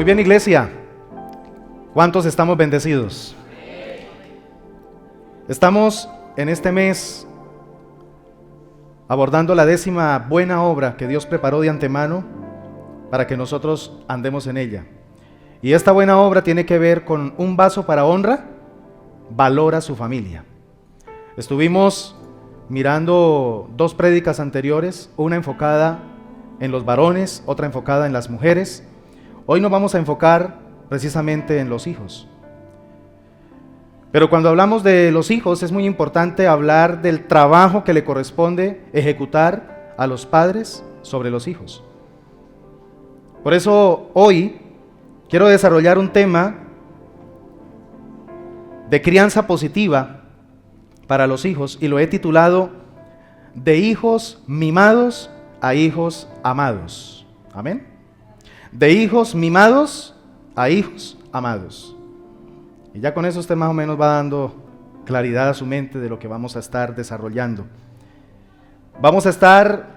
Muy bien, iglesia. ¿Cuántos estamos bendecidos? Estamos en este mes abordando la 10ª buena obra que Dios preparó de antemano para que nosotros andemos en ella. Y esta buena obra tiene que ver con un vaso para honra, valora su familia. Estuvimos mirando 2 prédicas anteriores, una enfocada en los varones, otra enfocada en las mujeres. Hoy nos vamos a enfocar precisamente en los hijos. Pero cuando hablamos de los hijos es muy importante hablar del trabajo que le corresponde ejecutar a los padres sobre los hijos. Por eso hoy quiero desarrollar un tema de crianza positiva para los hijos y lo he titulado De hijos mimados a hijos amados. Amén. De hijos mimados a hijos amados. Y ya con eso usted más o menos va dando claridad a su mente de lo que vamos a estar desarrollando. Vamos a estar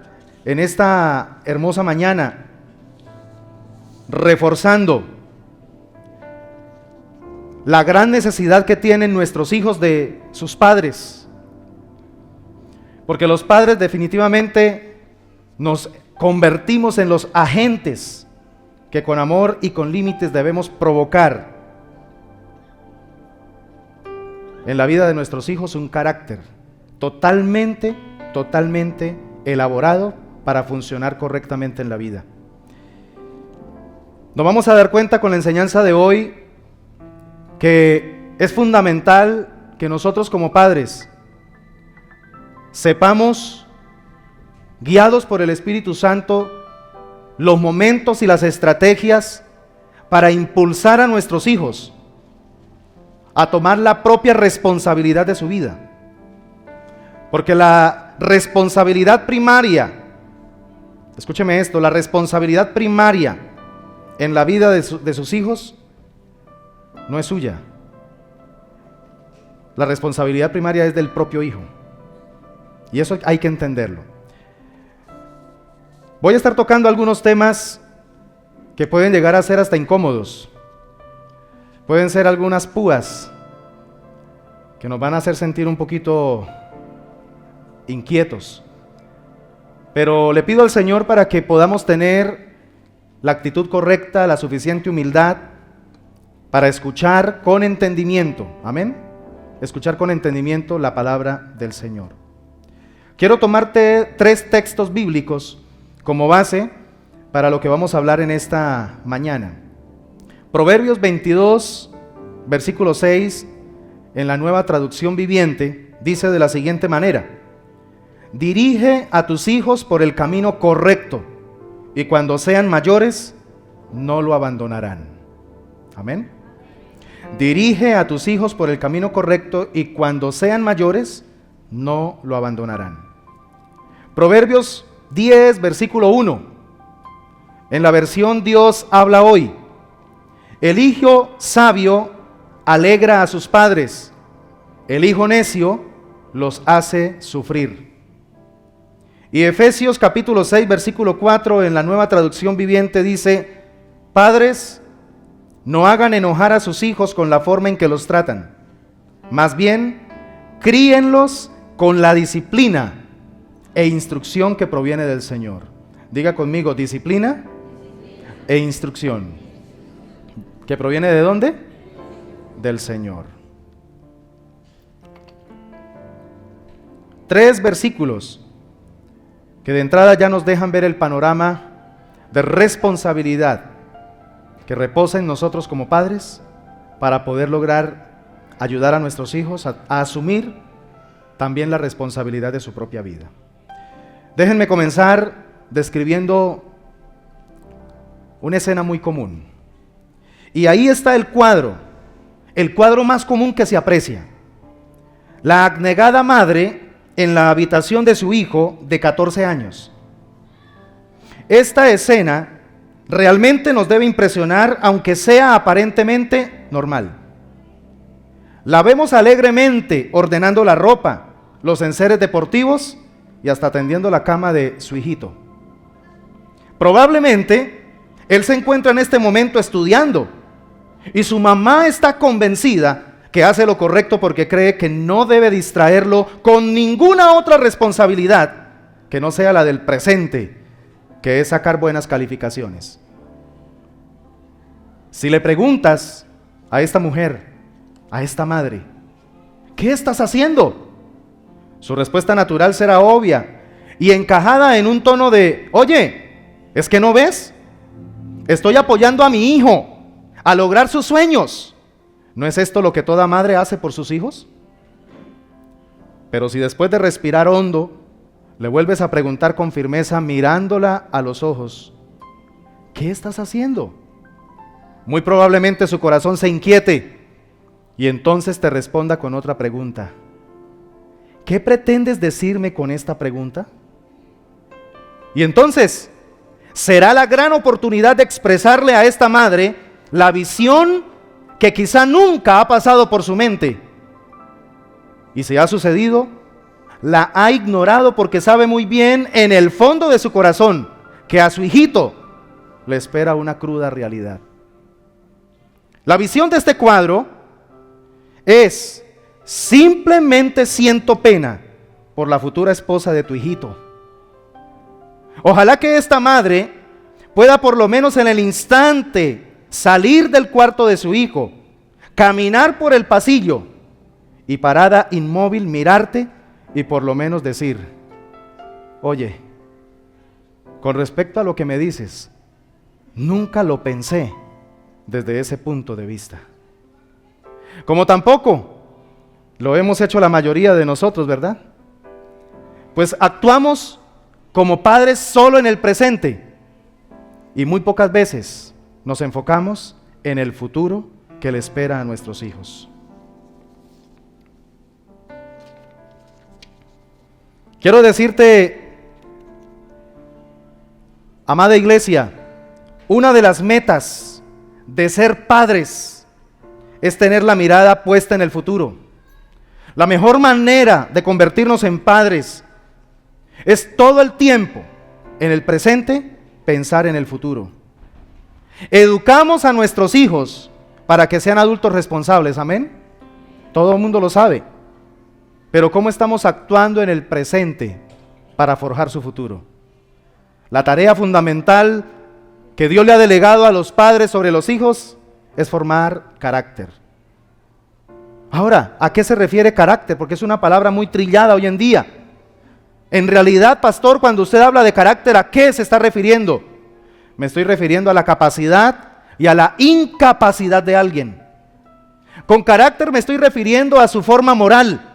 en esta hermosa mañana reforzando la gran necesidad que tienen nuestros hijos de sus padres. Porque los padres definitivamente nos convertimos en los agentes que con amor y con límites debemos provocar en la vida de nuestros hijos un carácter totalmente elaborado para funcionar correctamente en la vida. Nos vamos a dar cuenta con la enseñanza de hoy que es fundamental que nosotros como padres sepamos, guiados por el Espíritu Santo, los momentos y las estrategias para impulsar a nuestros hijos a tomar la propia responsabilidad de su vida. Porque la responsabilidad primaria, escúcheme esto, la responsabilidad primaria en la vida de sus hijos no es suya. La responsabilidad primaria es del propio hijo. Y eso hay que entenderlo. Voy a estar tocando algunos temas que pueden llegar a ser hasta incómodos. Pueden ser algunas púas que nos van a hacer sentir un poquito inquietos. Pero le pido al Señor para que podamos tener la actitud correcta, la suficiente humildad para escuchar con entendimiento. Amén. Escuchar con entendimiento la palabra del Señor. Quiero tomarte 3 textos bíblicos como base para lo que vamos a hablar en esta mañana. Proverbios 22, versículo 6, en la Nueva Traducción Viviente, dice de la siguiente manera: dirige a tus hijos por el camino correcto, y cuando sean mayores, no lo abandonarán. Amén. Dirige a tus hijos por el camino correcto, y cuando sean mayores, no lo abandonarán. Proverbios 10, versículo 1, en la versión Dios habla hoy: el hijo sabio alegra a sus padres, el hijo necio los hace sufrir. Y Efesios capítulo 6, versículo 4, en la Nueva Traducción Viviente dice: padres, no hagan enojar a sus hijos con la forma en que los tratan, más bien, críenlos con la disciplina e instrucción que proviene del Señor. Diga conmigo: disciplina e instrucción. ¿Que proviene de dónde? Del Señor. 3 versículos que de entrada ya nos dejan ver el panorama de responsabilidad que reposa en nosotros como padres para poder lograr ayudar a nuestros hijos a asumir también la responsabilidad de su propia vida. Déjenme comenzar describiendo una escena muy común. Y ahí está el cuadro más común que se aprecia. La abnegada madre en la habitación de su hijo de 14 años. Esta escena realmente nos debe impresionar, aunque sea aparentemente normal. La vemos alegremente ordenando la ropa, los enseres deportivos y hasta tendiendo la cama de su hijito. Probablemente Él se encuentra en este momento estudiando y su mamá está convencida que hace lo correcto porque cree que no debe distraerlo con ninguna otra responsabilidad que no sea la del presente, que es sacar buenas calificaciones. Si le preguntas a esta mujer, a esta madre, ¿qué estás haciendo? Su respuesta natural será obvia y encajada en un tono de, oye, ¿es que no ves? Estoy apoyando a mi hijo a lograr sus sueños. ¿No es esto lo que toda madre hace por sus hijos? Pero si después de respirar hondo, le vuelves a preguntar con firmeza, mirándola a los ojos, ¿qué estás haciendo? Muy probablemente su corazón se inquiete y entonces te responda con otra pregunta. ¿Qué pretendes decirme con esta pregunta? Y entonces será la gran oportunidad de expresarle a esta madre la visión que quizá nunca ha pasado por su mente. Y si ha sucedido, la ha ignorado porque sabe muy bien en el fondo de su corazón que a su hijito le espera una cruda realidad. La visión de este cuadro es: simplemente siento pena por la futura esposa de tu hijito. Ojalá que esta madre pueda por lo menos en el instante salir del cuarto de su hijo, caminar por el pasillo y parada inmóvil mirarte y por lo menos decir, oye, con respecto a lo que me dices, nunca lo pensé desde ese punto de vista. Como tampoco lo hemos hecho la mayoría de nosotros, ¿verdad? Pues actuamos como padres solo en el presente y muy pocas veces nos enfocamos en el futuro que le espera a nuestros hijos. Quiero decirte, amada iglesia, una de las metas de ser padres es tener la mirada puesta en el futuro. La mejor manera de convertirnos en padres es todo el tiempo en el presente pensar en el futuro. Educamos a nuestros hijos para que sean adultos responsables, amén. Todo el mundo lo sabe. Pero ¿cómo estamos actuando en el presente para forjar su futuro? La tarea fundamental que Dios le ha delegado a los padres sobre los hijos es formar carácter. Ahora, ¿a qué se refiere carácter? Porque es una palabra muy trillada hoy en día. En realidad, pastor, cuando usted habla de carácter, ¿a qué se está refiriendo? Me estoy refiriendo a la capacidad y a la incapacidad de alguien. Con carácter me estoy refiriendo a su forma moral.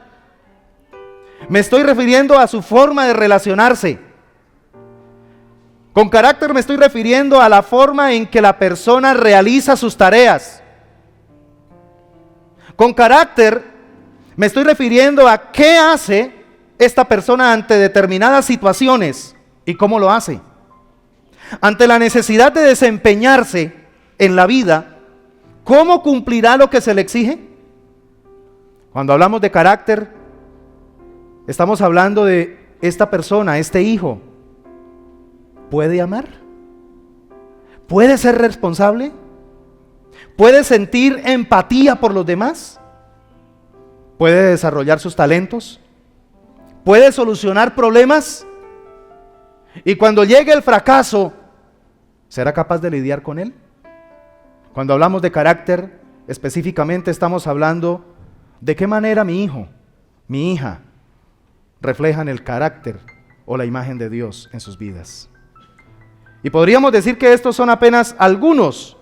Me estoy refiriendo a su forma de relacionarse. Con carácter me estoy refiriendo a la forma en que la persona realiza sus tareas. Con carácter me estoy refiriendo a qué hace esta persona ante determinadas situaciones y cómo lo hace. Ante la necesidad de desempeñarse en la vida, ¿cómo cumplirá lo que se le exige? Cuando hablamos de carácter, estamos hablando de esta persona, este hijo. ¿Puede amar? ¿Puede ser responsable? ¿Puede sentir empatía por los demás? ¿Puede desarrollar sus talentos? ¿Puede solucionar problemas? Y cuando llegue el fracaso, ¿será capaz de lidiar con él? Cuando hablamos de carácter, específicamente estamos hablando de qué manera mi hijo, mi hija, reflejan el carácter o la imagen de Dios en sus vidas. Y podríamos decir que estos son apenas algunos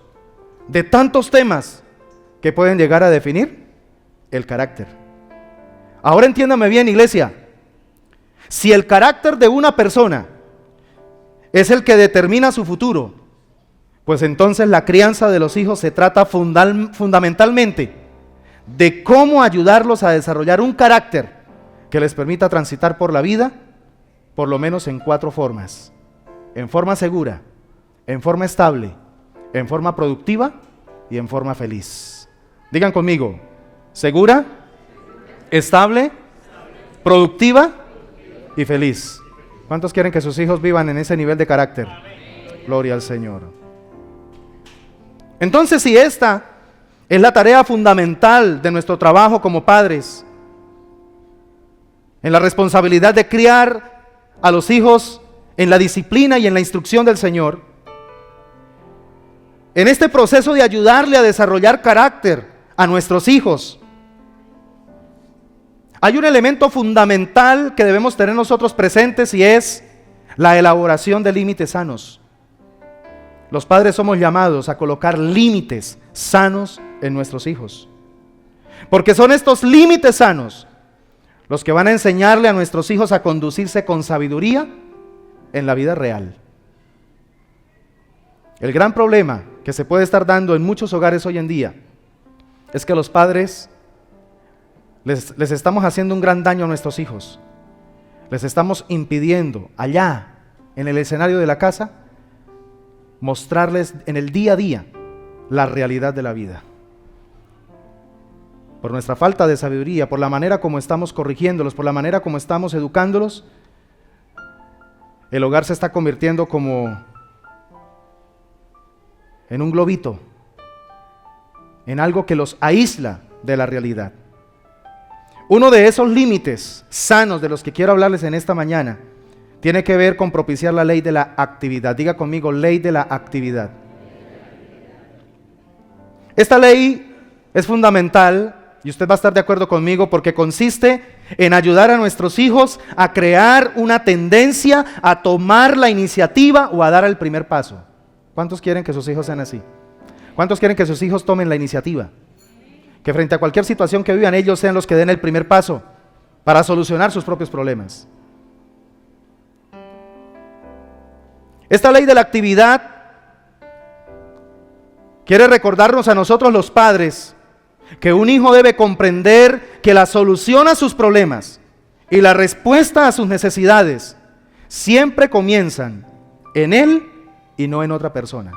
de tantos temas que pueden llegar a definir el carácter. Ahora entiéndame bien, iglesia. Si el carácter de una persona es el que determina su futuro, pues entonces la crianza de los hijos se trata fundamentalmente de cómo ayudarlos a desarrollar un carácter que les permita transitar por la vida, por lo menos en 4 formas: en forma segura, en forma estable, en forma productiva y en forma feliz. Digan conmigo: segura, estable, productiva y feliz. ¿Cuántos quieren que sus hijos vivan en ese nivel de carácter? Gloria al Señor. Entonces, si esta es la tarea fundamental de nuestro trabajo como padres, en la responsabilidad de criar a los hijos en la disciplina y en la instrucción del Señor, en este proceso de ayudarle a desarrollar carácter a nuestros hijos, hay un elemento fundamental que debemos tener nosotros presentes y es la elaboración de límites sanos. Los padres somos llamados a colocar límites sanos en nuestros hijos, porque son estos límites sanos los que van a enseñarle a nuestros hijos a conducirse con sabiduría en la vida real. El gran problema que se puede estar dando en muchos hogares hoy en día es que los padres les estamos haciendo un gran daño a nuestros hijos. Les estamos impidiendo allá, en el escenario de la casa, mostrarles en el día a día la realidad de la vida. Por nuestra falta de sabiduría, por la manera como estamos corrigiéndolos, por la manera como estamos educándolos, el hogar se está convirtiendo como en un globito, en algo que los aísla de la realidad. Uno de esos límites sanos de los que quiero hablarles en esta mañana tiene que ver con propiciar la ley de la actividad. Diga conmigo, ley de la actividad. Esta ley es fundamental, y usted va a estar de acuerdo conmigo, porque consiste en ayudar a nuestros hijos a crear una tendencia a tomar la iniciativa o a dar el primer paso. ¿Cuántos quieren que sus hijos sean así? ¿Cuántos quieren que sus hijos tomen la iniciativa? Que frente a cualquier situación que vivan, ellos sean los que den el primer paso para solucionar sus propios problemas. Esta ley de la actividad quiere recordarnos a nosotros los padres que un hijo debe comprender que la solución a sus problemas y la respuesta a sus necesidades siempre comienzan en él y no en otra persona.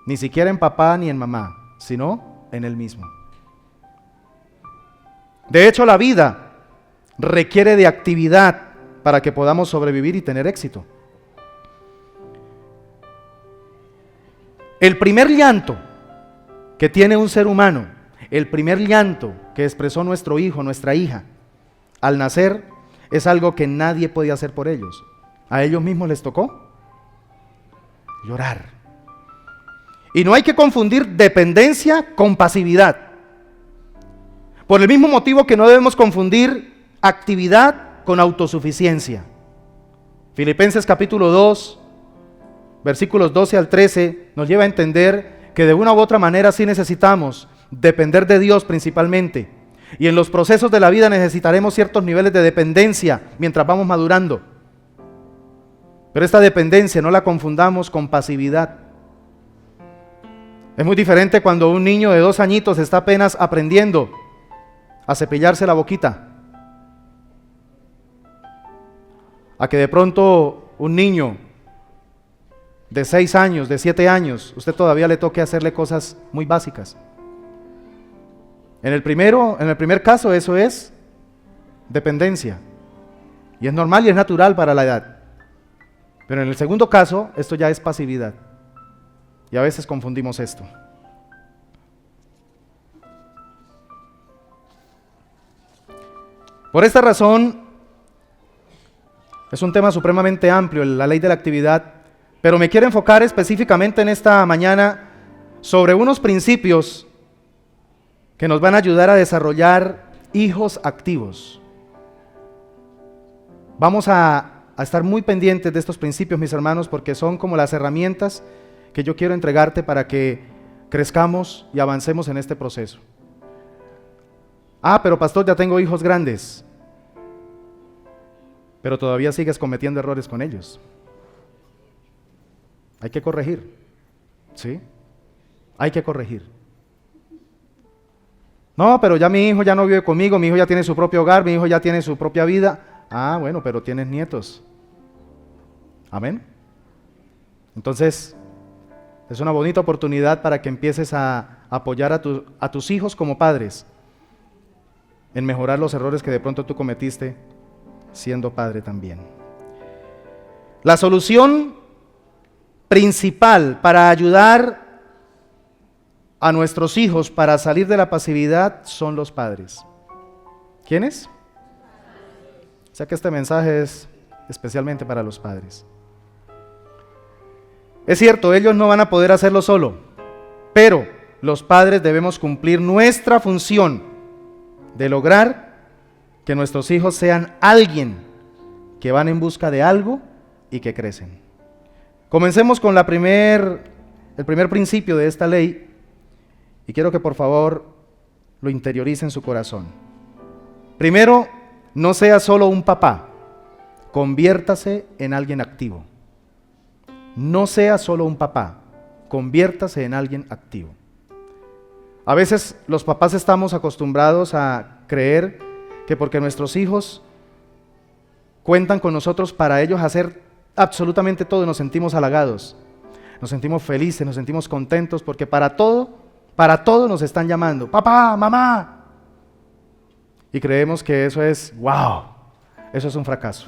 Ni siquiera en papá ni en mamá, sino en él mismo. De hecho, la vida requiere de actividad para que podamos sobrevivir y tener éxito. El primer llanto que tiene un ser humano, el primer llanto que expresó nuestro hijo, nuestra hija, al nacer, es algo que nadie puede hacer por ellos. A ellos mismos les tocó llorar. Y no hay que confundir dependencia con pasividad. Por el mismo motivo que no debemos confundir actividad con autosuficiencia. Filipenses capítulo 2, versículos 12 al 13, nos lleva a entender que de una u otra manera sí necesitamos depender de Dios principalmente. Y en los procesos de la vida necesitaremos ciertos niveles de dependencia mientras vamos madurando. Pero esta dependencia no la confundamos con pasividad. Es muy diferente cuando un niño de 2 añitos está apenas aprendiendo a cepillarse la boquita, a que de pronto un niño de 6 años, de 7 años, usted todavía le toque hacerle cosas muy básicas. En el primer caso eso es dependencia, y es normal y es natural para la edad. Pero en el segundo caso, esto ya es pasividad. Y a veces confundimos esto. Por esta razón, es un tema supremamente amplio, la ley de la actividad, pero me quiero enfocar específicamente en esta mañana sobre unos principios que nos van a ayudar a desarrollar hijos activos. Vamos a estar muy pendientes de estos principios, mis hermanos, porque son como las herramientas que yo quiero entregarte para que crezcamos y avancemos en este proceso. Pero pastor, ya tengo hijos grandes, pero todavía sigues cometiendo errores con ellos. Hay que corregir, ¿sí? Hay que corregir. No, pero ya mi hijo ya no vive conmigo, mi hijo ya tiene su propio hogar, mi hijo ya tiene su propia vida. Bueno, pero tienes nietos. Amén. Entonces, es una bonita oportunidad para que empieces a apoyar a tus hijos como padres en mejorar los errores que de pronto tú cometiste siendo padre también. La solución principal para ayudar a nuestros hijos para salir de la pasividad son los padres. ¿Quiénes? O sea que este mensaje es especialmente para los padres. Es cierto, ellos no van a poder hacerlo solo, pero los padres debemos cumplir nuestra función de lograr que nuestros hijos sean alguien que van en busca de algo y que crecen. Comencemos con el primer principio de esta ley, y quiero que por favor lo interiorice en su corazón. Primero, no sea solo un papá, conviértase en alguien activo. No sea solo un papá, conviértase en alguien activo. A veces los papás estamos acostumbrados a creer que porque nuestros hijos cuentan con nosotros para ellos hacer absolutamente todo, nos sentimos halagados, nos sentimos felices, nos sentimos contentos, porque para todo nos están llamando, papá, mamá. Y creemos que eso es, wow, eso es un fracaso.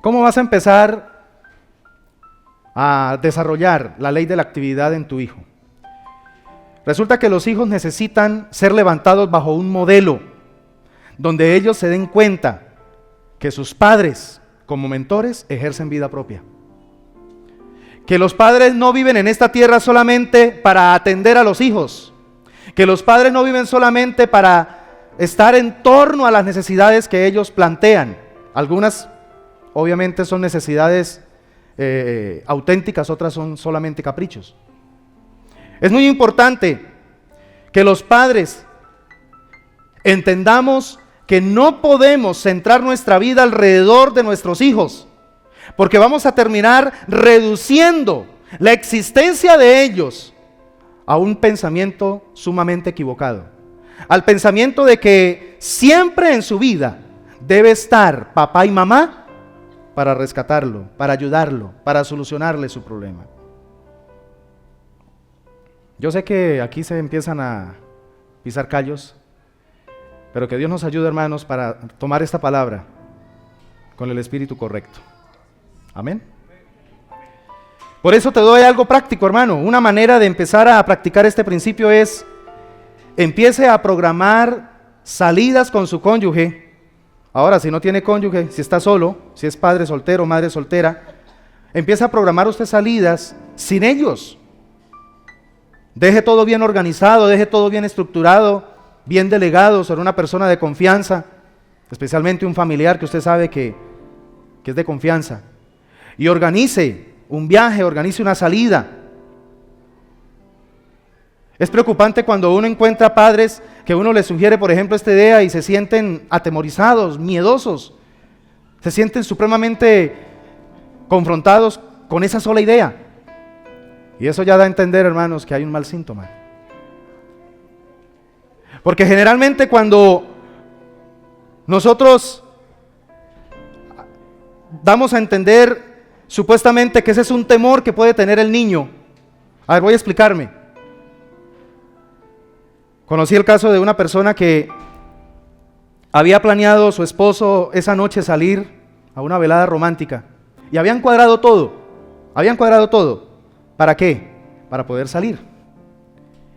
¿Cómo vas a empezar a desarrollar la ley de la actividad en tu hijo? Resulta que los hijos necesitan ser levantados bajo un modelo donde ellos se den cuenta que sus padres, como mentores, ejercen vida propia. Que los padres no viven en esta tierra solamente para atender a los hijos. Que los padres no viven solamente para estar en torno a las necesidades que ellos plantean. Algunas obviamente son necesidades auténticas, otras son solamente caprichos. Es muy importante que los padres entendamos que no podemos centrar nuestra vida alrededor de nuestros hijos, porque vamos a terminar reduciendo la existencia de ellos a un pensamiento sumamente equivocado, al pensamiento de que siempre en su vida debe estar papá y mamá para rescatarlo, para ayudarlo, para solucionarle su problema. Yo sé que aquí se empiezan a pisar callos, pero que Dios nos ayude, hermanos, para tomar esta palabra con el espíritu correcto. Amén. Por eso te doy algo práctico, hermano. Una manera de empezar a practicar este principio es: empiece a programar salidas con su cónyuge. Ahora, si no tiene cónyuge, si está solo, si es padre soltero, madre soltera, empieza a programar usted salidas sin ellos. Deje todo bien organizado, deje todo bien estructurado, bien delegado sobre una persona de confianza, especialmente un familiar que usted sabe que es de confianza. Y organice un viaje, organice una salida. Es preocupante cuando uno encuentra padres que uno les sugiere, por ejemplo, esta idea y se sienten atemorizados, miedosos, se sienten supremamente confrontados con esa sola idea. Y eso ya da a entender, hermanos, que hay un mal síntoma. Porque generalmente cuando nosotros damos a entender supuestamente que ese es un temor que puede tener el niño. A ver, voy a explicarme. Conocí el caso de una persona que había planeado su esposo esa noche salir a una velada romántica y habían cuadrado todo. ¿Para qué? Para poder salir.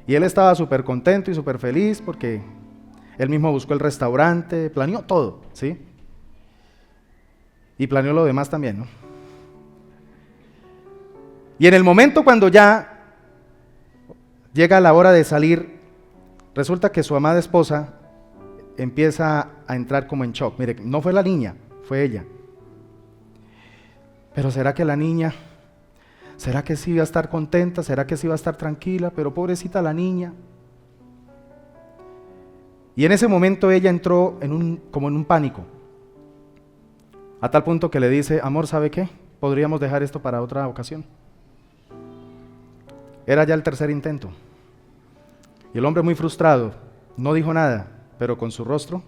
Y él estaba súper contento y súper feliz porque él mismo buscó el restaurante, planeó todo, ¿sí? Y planeó lo demás también, ¿no? Y en el momento cuando ya llega la hora de salir, resulta que su amada esposa empieza a entrar como en shock. Mire, no fue la niña, fue ella. Pero ¿será que la niña, será que sí iba a estar contenta? ¿Será que sí iba a estar tranquila? Pero pobrecita la niña. Y en ese momento ella entró como en un pánico. A tal punto que le dice: amor, ¿sabe qué? Podríamos dejar esto para otra ocasión. Era ya el tercer intento. Y el hombre, muy frustrado, no dijo nada, pero con su rostro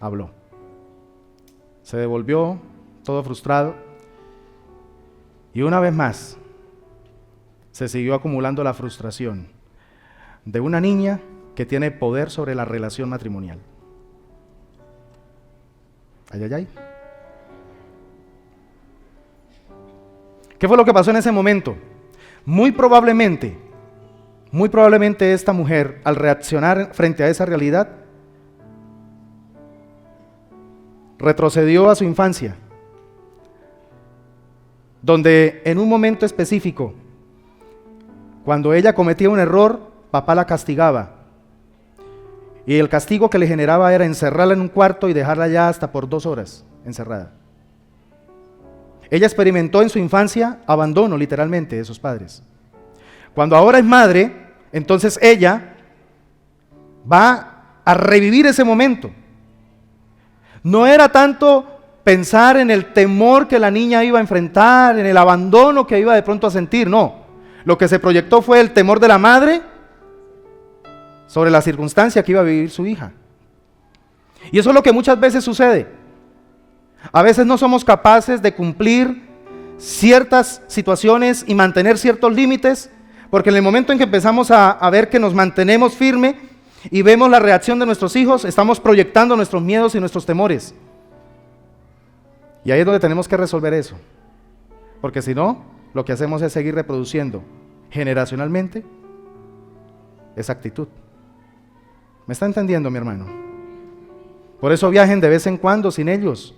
habló. Se devolvió todo frustrado. Y una vez más se siguió acumulando la frustración de una niña que tiene poder sobre la relación matrimonial. Ay, ay, ay. ¿Qué fue lo que pasó en ese momento? Muy probablemente muy probablemente esta mujer, al reaccionar frente a esa realidad, retrocedió a su infancia, donde en un momento específico, cuando ella cometía un error, papá la castigaba. Y el castigo que le generaba era encerrarla en un cuarto y dejarla ya hasta por 2 horas encerrada. Ella experimentó en su infancia abandono literalmente de sus padres. Cuando ahora es madre, entonces ella va a revivir ese momento. No era tanto pensar en el temor que la niña iba a enfrentar, en el abandono que iba de pronto a sentir, no. Lo que se proyectó fue el temor de la madre sobre la circunstancia que iba a vivir su hija. Y eso es lo que muchas veces sucede. A veces no somos capaces de cumplir ciertas situaciones y mantener ciertos límites, porque en el momento en que empezamos a ver que nos mantenemos firmes y vemos la reacción de nuestros hijos, estamos proyectando nuestros miedos y nuestros temores. Y ahí es donde tenemos que resolver eso, porque si no, lo que hacemos es seguir reproduciendo generacionalmente esa actitud. ¿Me está entendiendo, mi hermano? Por eso viajen de vez en cuando sin ellos.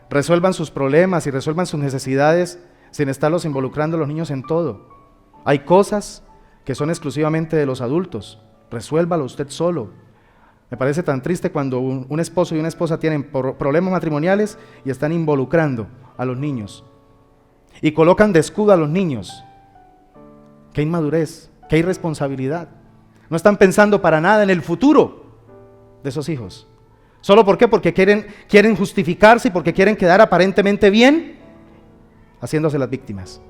Resuelvan sus problemas y resuelvan sus necesidades sin estarlos involucrando a los niños en todo. Hay cosas que son exclusivamente de los adultos. Resuélvalo usted solo. Me parece tan triste cuando un esposo y una esposa tienen problemas matrimoniales y están involucrando a los niños. Y colocan de escudo a los niños. Qué inmadurez, qué irresponsabilidad. No están pensando para nada en el futuro de esos hijos. ¿Solo por qué? Porque quieren justificarse y porque quieren quedar aparentemente bien, haciéndose las víctimas.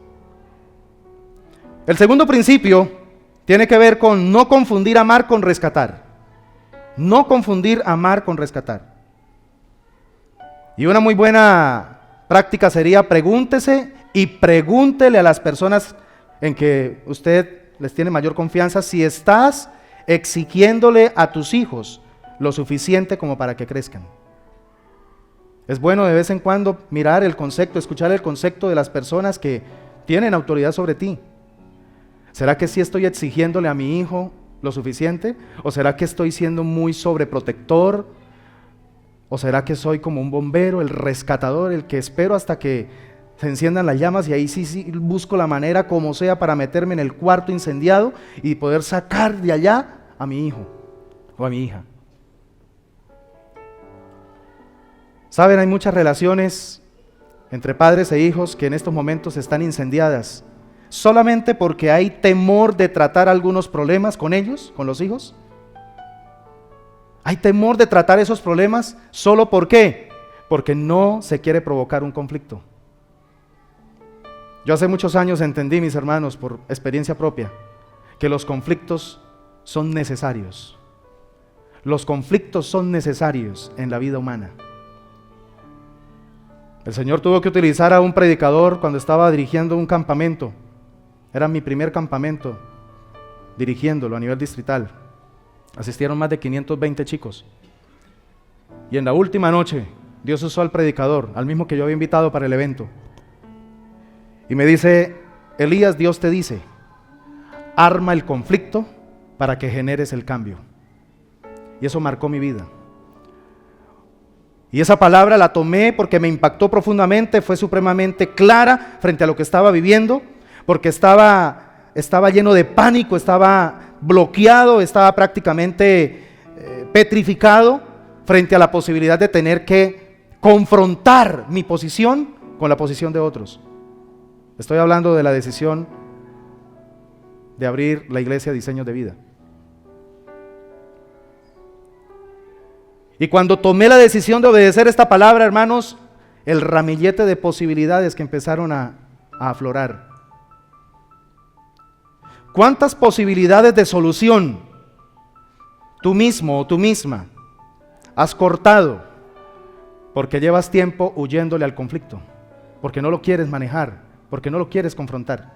El segundo principio tiene que ver con no confundir amar con rescatar. No confundir amar con rescatar. Y una muy buena práctica sería pregúntese y pregúntele a las personas en que usted les tiene mayor confianza si estás exigiéndole a tus hijos lo suficiente como para que crezcan. Es bueno de vez en cuando mirar el concepto, escuchar el concepto de las personas que tienen autoridad sobre ti. ¿Será que sí estoy exigiéndole a mi hijo lo suficiente? ¿O será que estoy siendo muy sobreprotector? ¿O será que soy como un bombero, el rescatador, el que espero hasta que se enciendan las llamas y ahí sí busco la manera como sea para meterme en el cuarto incendiado y poder sacar de allá a mi hijo o a mi hija? Saben, hay muchas relaciones entre padres e hijos que en estos momentos están incendiadas solamente porque hay temor de tratar algunos problemas con ellos, con los hijos. Hay temor de tratar esos problemas solo ¿por qué? Porque no se quiere provocar un conflicto. Yo hace muchos años entendí, mis hermanos, por experiencia propia, que los conflictos son necesarios. Los conflictos son necesarios en la vida humana. El Señor tuvo que utilizar a un predicador cuando estaba dirigiendo un campamento. Era mi primer campamento, dirigiéndolo a nivel distrital. Asistieron más de 520 chicos. Y en la última noche, Dios usó al predicador, al mismo que yo había invitado para el evento. Y me dice: Elías, Dios te dice, arma el conflicto para que generes el cambio. Y eso marcó mi vida. Y esa palabra la tomé porque me impactó profundamente, fue supremamente clara frente a lo que estaba viviendo, porque estaba lleno de pánico, estaba bloqueado, estaba prácticamente petrificado frente a la posibilidad de tener que confrontar mi posición con la posición de otros. Estoy hablando de la decisión de abrir la iglesia Diseños de Vida. Y cuando tomé la decisión de obedecer esta palabra, hermanos, el ramillete de posibilidades que empezaron a aflorar. ¿Cuántas posibilidades de solución tú mismo o tú misma has cortado porque llevas tiempo huyéndole al conflicto? Porque no lo quieres manejar, porque no lo quieres confrontar.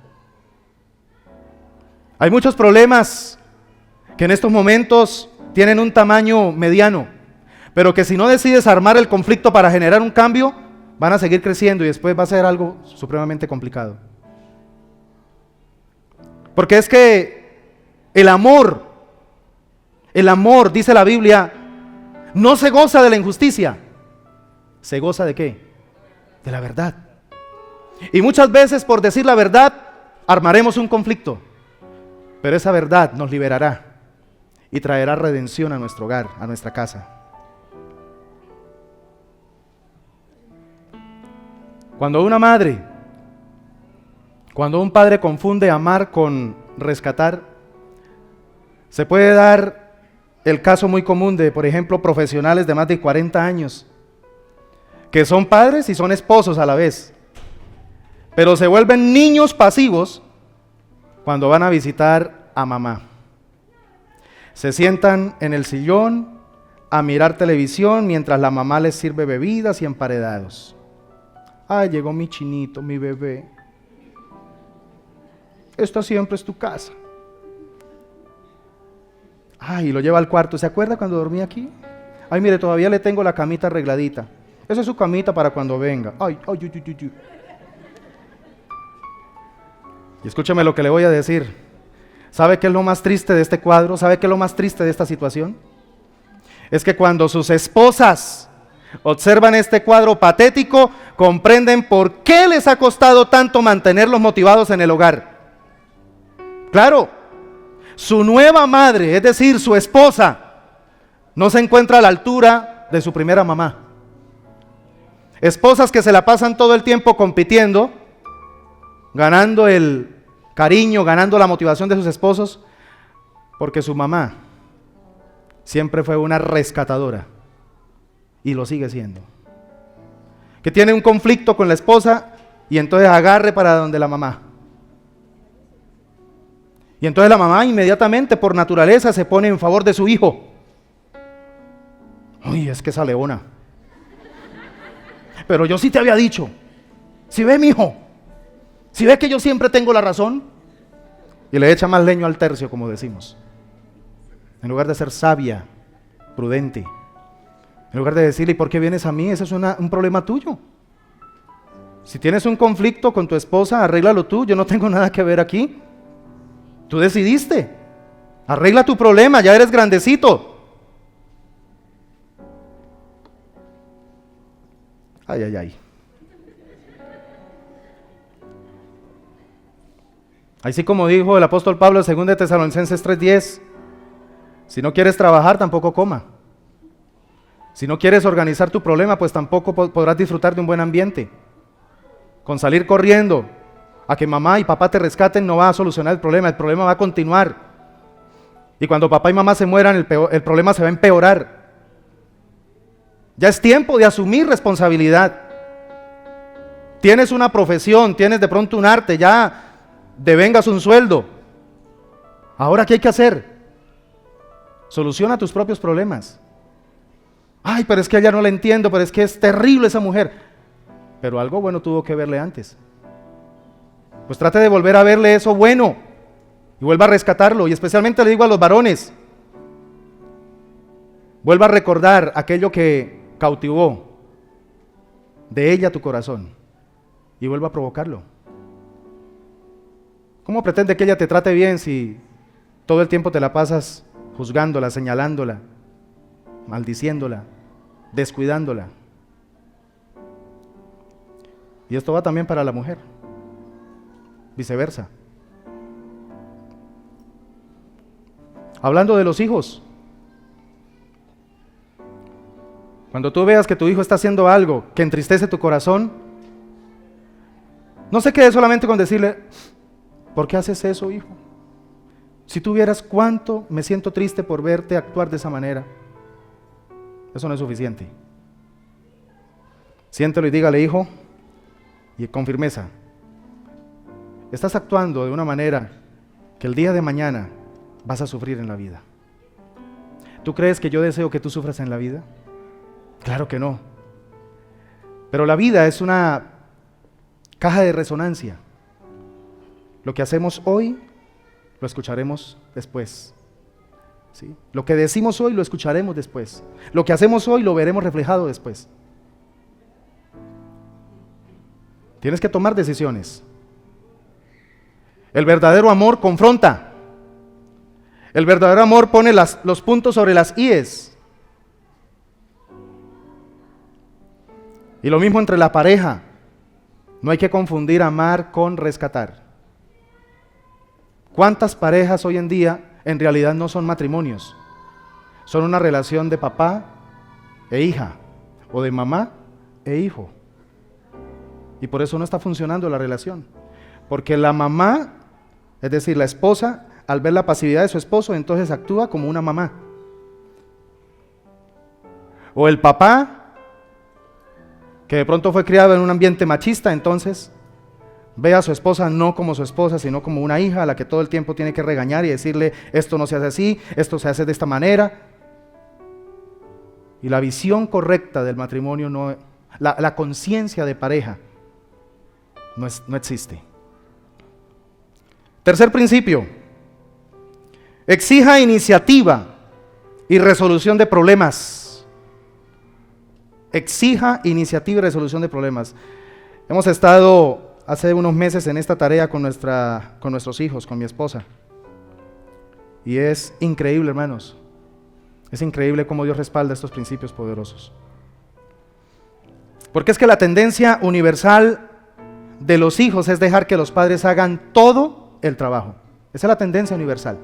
Hay muchos problemas que en estos momentos tienen un tamaño mediano, pero que si no decides armar el conflicto para generar un cambio, van a seguir creciendo y después va a ser algo supremamente complicado. Porque es que El amor, dice la Biblia, no se goza de la injusticia. ¿Se goza de qué? De la verdad. Y muchas veces por decir la verdad armaremos un conflicto, pero esa verdad nos liberará y traerá redención a nuestro hogar, a nuestra casa. Cuando una madre, cuando un padre confunde amar con rescatar, se puede dar el caso muy común de, por ejemplo, profesionales de más de 40 años, que son padres y son esposos a la vez, pero se vuelven niños pasivos cuando van a visitar a mamá. Se sientan en el sillón a mirar televisión mientras la mamá les sirve bebidas y emparedados. Ay, llegó mi chinito, mi bebé. Esta siempre es tu casa. Ay, y lo lleva al cuarto. ¿Se acuerda cuando dormía aquí? Ay, mire, todavía le tengo la camita arregladita. Esa es su camita para cuando venga. Ay, ay, ay, ay, ay. Y escúchame lo que le voy a decir. ¿Sabe qué es lo más triste de este cuadro? ¿Sabe qué es lo más triste de esta situación? Es que cuando sus esposas observan este cuadro patético, comprenden por qué les ha costado tanto mantenerlos motivados en el hogar. Claro, su nueva madre, es decir, su esposa, no se encuentra a la altura de su primera mamá. Esposas que se la pasan todo el tiempo compitiendo, ganando el cariño, ganando la motivación de sus esposos, porque su mamá siempre fue una rescatadora y lo sigue siendo. Que tiene un conflicto con la esposa y entonces agarre para donde la mamá. Y entonces la mamá inmediatamente por naturaleza se pone en favor de su hijo. Uy, es que esa leona. Pero yo sí te había dicho, si ve, mijo, si ve que yo siempre tengo la razón, y le echa más leño al tercio, como decimos. En lugar de ser sabia, prudente, en lugar de decirle, ¿y por qué vienes a mí? Ese es un problema tuyo. Si tienes un conflicto con tu esposa, arréglalo tú, yo no tengo nada que ver aquí. Tú decidiste, arregla tu problema, ya eres grandecito. Ay, ay, ay. Así como dijo el apóstol Pablo en 2 Tesalonicenses 3:10, si no quieres trabajar, tampoco coma. Si no quieres organizar tu problema, pues tampoco podrás disfrutar de un buen ambiente. Con salir corriendo a que mamá y papá te rescaten no va a solucionar el problema va a continuar. Y cuando papá y mamá se mueran, el problema se va a empeorar. Ya es tiempo de asumir responsabilidad. Tienes una profesión, tienes de pronto un arte, ya devengas un sueldo. Ahora, ¿qué hay que hacer? Soluciona tus propios problemas. Ay, pero es que ella no la entiendo, pero es que es terrible esa mujer. Pero algo bueno tuvo que verle antes. Pues trate de volver a verle eso bueno y vuelva a rescatarlo. Y especialmente le digo a los varones, vuelva a recordar aquello que cautivó de ella tu corazón y vuelva a provocarlo. ¿Cómo pretende que ella te trate bien si todo el tiempo te la pasas juzgándola, señalándola, maldiciéndola, descuidándola? Y esto va también para la mujer, viceversa. Hablando de los hijos, cuando tú veas que tu hijo está haciendo algo que entristece tu corazón, no se quede solamente con decirle, ¿por qué haces eso, hijo? Si tú vieras cuánto me siento triste por verte actuar de esa manera. Eso no es suficiente. Siéntelo y dígale, hijo, y con firmeza, estás actuando de una manera que el día de mañana vas a sufrir en la vida. ¿Tú crees que yo deseo que tú sufras en la vida? Claro que no. Pero la vida es una caja de resonancia. Lo que hacemos hoy, lo escucharemos después. ¿Sí? Lo que decimos hoy, lo escucharemos después. Lo que hacemos hoy, lo veremos reflejado después. Tienes que tomar decisiones. El verdadero amor confronta. El verdadero amor pone los puntos sobre las íes. Y lo mismo entre la pareja. No hay que confundir amar con rescatar. ¿Cuántas parejas hoy en día en realidad no son matrimonios? Son una relación de papá e hija, o de mamá e hijo. Y por eso no está funcionando la relación. Porque la mamá, es decir, la esposa, al ver la pasividad de su esposo, entonces actúa como una mamá. O el papá, que de pronto fue criado en un ambiente machista, entonces ve a su esposa no como su esposa, sino como una hija a la que todo el tiempo tiene que regañar y decirle, esto no se hace así, esto se hace de esta manera. Y la visión correcta del matrimonio, la conciencia de pareja, no existe. Tercer principio, exija iniciativa y resolución de problemas. Exija iniciativa y resolución de problemas. Hemos estado hace unos meses en esta tarea con nuestros hijos, con mi esposa. Y es increíble, hermanos. Es increíble cómo Dios respalda estos principios poderosos. Porque es que la tendencia universal de los hijos es dejar que los padres hagan todo el trabajo. Esa es la tendencia universal.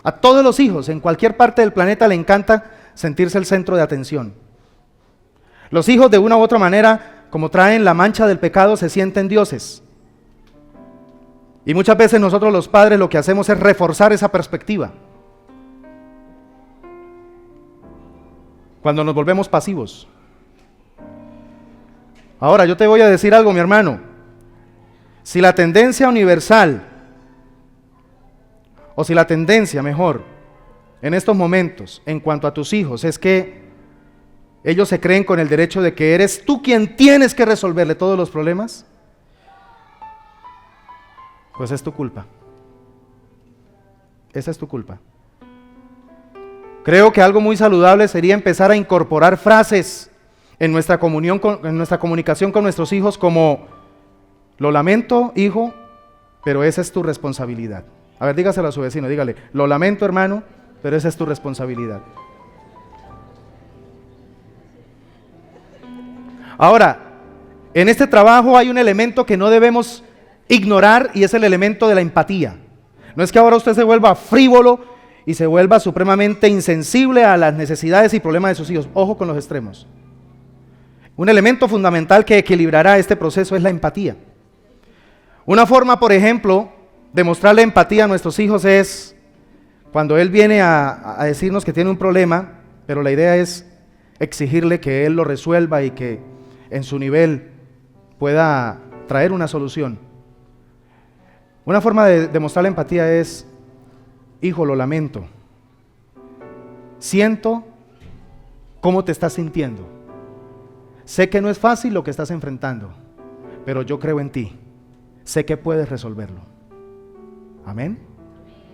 A todos los hijos, en cualquier parte del planeta, le encanta sentirse el centro de atención. Los hijos, de una u otra manera, como traen la mancha del pecado, se sienten dioses. Y muchas veces nosotros los padres lo que hacemos es reforzar esa perspectiva. Cuando nos volvemos pasivos. Ahora, yo te voy a decir algo, mi hermano. Si la tendencia universal, o si la tendencia, mejor, en estos momentos, en cuanto a tus hijos, es que ellos se creen con el derecho de que eres tú quien tienes que resolverle todos los problemas, pues es tu culpa. Esa es tu culpa. Creo que algo muy saludable sería empezar a incorporar frases en nuestra comunicación con nuestros hijos como: lo lamento, hijo, pero esa es tu responsabilidad. A ver, dígaselo a su vecino, dígale: lo lamento, hermano, pero esa es tu responsabilidad. Ahora, en este trabajo hay un elemento que no debemos ignorar y es el elemento de la empatía. No es que ahora usted se vuelva frívolo y se vuelva supremamente insensible a las necesidades y problemas de sus hijos. Ojo con los extremos. Un elemento fundamental que equilibrará este proceso es la empatía. Una forma, por ejemplo, de mostrarle empatía a nuestros hijos es cuando él viene a decirnos que tiene un problema, pero la idea es exigirle que él lo resuelva y que en su nivel pueda traer una solución. Una forma de mostrarle empatía es: hijo, lo lamento. Siento cómo te estás sintiendo. Sé que no es fácil lo que estás enfrentando, pero yo creo en ti. Sé que puedes resolverlo. Amén.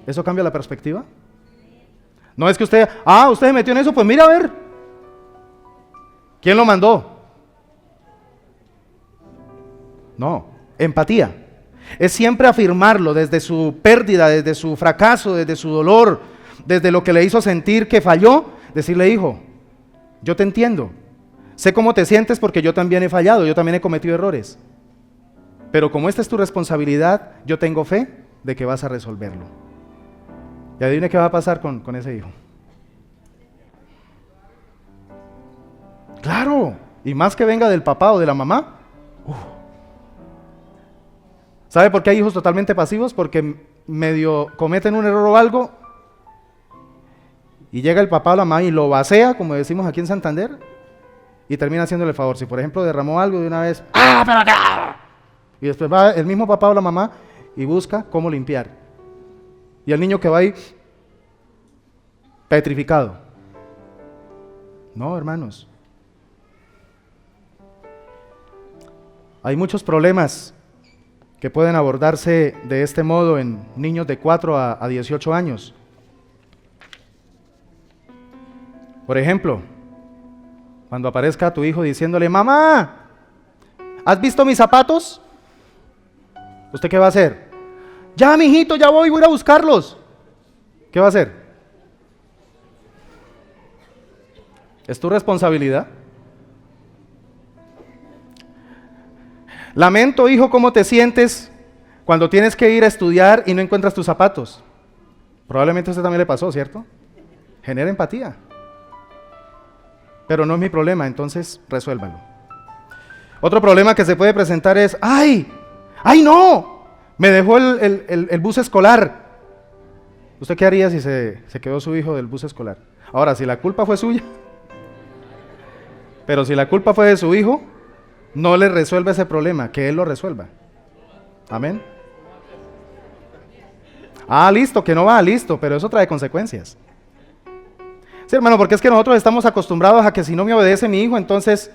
¿Eso cambia la perspectiva? No es que usted se metió en eso, pues mira a ver. ¿Quién lo mandó? No, empatía. Es siempre afirmarlo desde su pérdida, desde su fracaso, desde su dolor, desde lo que le hizo sentir que falló, decirle: hijo, yo te entiendo. Sé cómo te sientes porque yo también he fallado, yo también he cometido errores. Pero como esta es tu responsabilidad, yo tengo fe de que vas a resolverlo. Y adivine qué va a pasar con ese hijo. Claro, y más que venga del papá o de la mamá. ¿Sabe por qué hay hijos totalmente pasivos? Porque medio cometen un error o algo y llega el papá o la mamá y lo vacea, como decimos aquí en Santander, y termina haciéndole el favor. Si por ejemplo derramó algo de una vez, pero acá. Y después va el mismo papá o la mamá y busca cómo limpiar. Y el niño que va ahí petrificado. No, hermanos. Hay muchos problemas que pueden abordarse de este modo en niños de 4 a 18 años. Por ejemplo, cuando aparezca tu hijo diciéndole: mamá, ¿has visto mis zapatos? ¿Usted qué va a hacer? Ya, mijito, ya voy a ir a buscarlos. ¿Qué va a hacer? Es tu responsabilidad. Lamento, hijo, cómo te sientes cuando tienes que ir a estudiar y no encuentras tus zapatos. Probablemente a usted también le pasó, ¿cierto? Genera empatía. Pero no es mi problema, entonces resuélvalo. Otro problema que se puede presentar es, ¡ay! ¡Ay, no! Me dejó el bus escolar. ¿Usted qué haría si se quedó su hijo del bus escolar? Ahora, si la culpa fue suya, pero si la culpa fue de su hijo, no le resuelve ese problema, que él lo resuelva. Amén. Ah, listo, que no va, listo, pero eso trae consecuencias. Sí, hermano, porque es que nosotros estamos acostumbrados a que si no me obedece mi hijo, entonces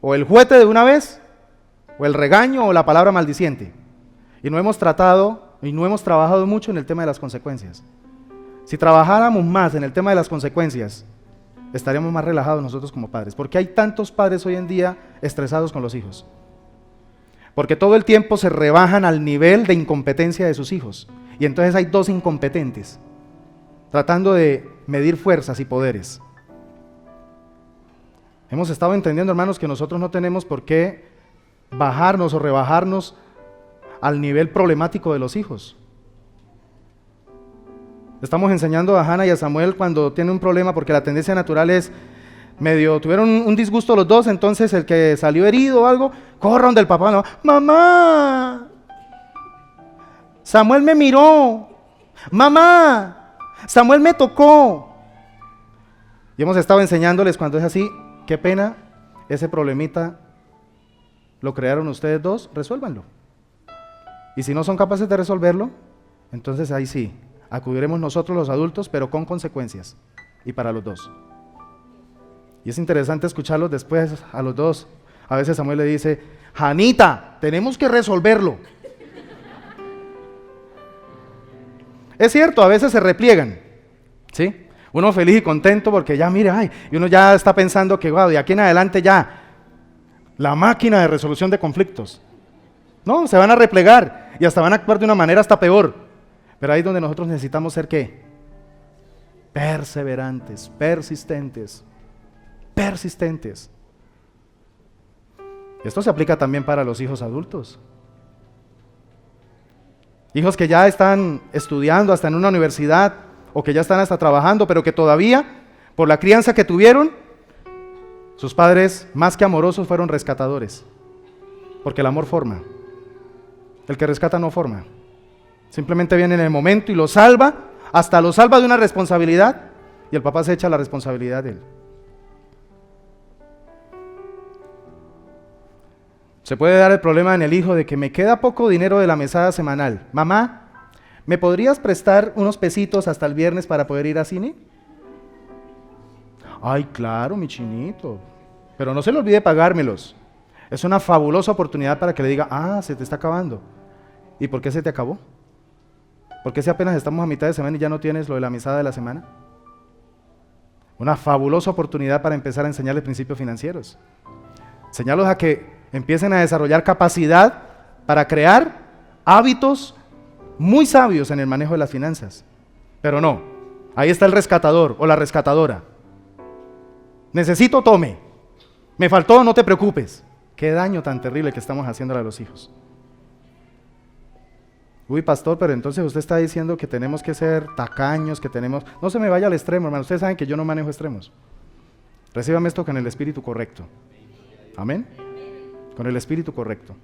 o el juguete de una vez, o el regaño, o la palabra maldiciente. Y no hemos tratado y no hemos trabajado mucho en el tema de las consecuencias. Si trabajáramos más en el tema de las consecuencias, estaríamos más relajados nosotros como padres. Porque hay tantos padres hoy en día estresados con los hijos. Porque todo el tiempo se rebajan al nivel de incompetencia de sus hijos. Y entonces hay dos incompetentes, tratando de medir fuerzas y poderes. Hemos estado entendiendo, hermanos, que nosotros no tenemos por qué bajarnos o rebajarnos al nivel problemático de los hijos. Estamos enseñando a Hannah y a Samuel cuando tienen un problema, porque la tendencia natural es tuvieron un disgusto los dos, entonces el que salió herido o algo, corra donde el papá, no, mamá, Samuel me miró, mamá, Samuel me tocó. Y hemos estado enseñándoles cuando es así, qué pena, ese problemita lo crearon ustedes dos, resuélvanlo. Y si no son capaces de resolverlo, entonces ahí sí, acudiremos nosotros los adultos, pero con consecuencias, y para los dos. Y es interesante escucharlos después a los dos. A veces Samuel le dice, Janita, tenemos que resolverlo. Es cierto, a veces se repliegan, ¿sí? Uno feliz y contento porque ya mire, ay, y uno ya está pensando que, wow, de aquí en adelante ya, la máquina de resolución de conflictos. No, se van a replegar y hasta van a actuar de una manera hasta peor. Pero ahí es donde nosotros necesitamos ser, ¿qué? Perseverantes, persistentes. Esto se aplica también para los hijos adultos. Hijos que ya están estudiando hasta en una universidad o que ya están hasta trabajando, pero que todavía, por la crianza que tuvieron, sus padres, más que amorosos, fueron rescatadores. Porque el amor forma. El que rescata no forma. Simplemente viene en el momento y lo salva, hasta lo salva de una responsabilidad, y el papá se echa la responsabilidad de él. Se puede dar el problema en el hijo de que me queda poco dinero de la mesada semanal. Mamá, ¿me podrías prestar unos pesitos hasta el viernes para poder ir a cine? Ay, claro, mi chinito. Pero no se le olvide pagármelos. Es una fabulosa oportunidad para que le diga, ah, se te está acabando. ¿Y por qué se te acabó? ¿Por qué si apenas estamos a mitad de semana y ya no tienes lo de la mesada de la semana? Una fabulosa oportunidad para empezar a enseñarles principios financieros. Enseñarlos a que empiecen a desarrollar capacidad para crear hábitos muy sabios en el manejo de las finanzas. Pero no, ahí está el rescatador o la rescatadora. Necesito, tome. Me faltó, no te preocupes. Qué daño tan terrible que estamos haciéndole a los hijos. Uy, pastor, pero entonces usted está diciendo que tenemos que ser tacaños, que tenemos... No se me vaya al extremo, hermano. Ustedes saben que yo no manejo extremos. Recíbame esto con el espíritu correcto. Amén. Con el espíritu correcto.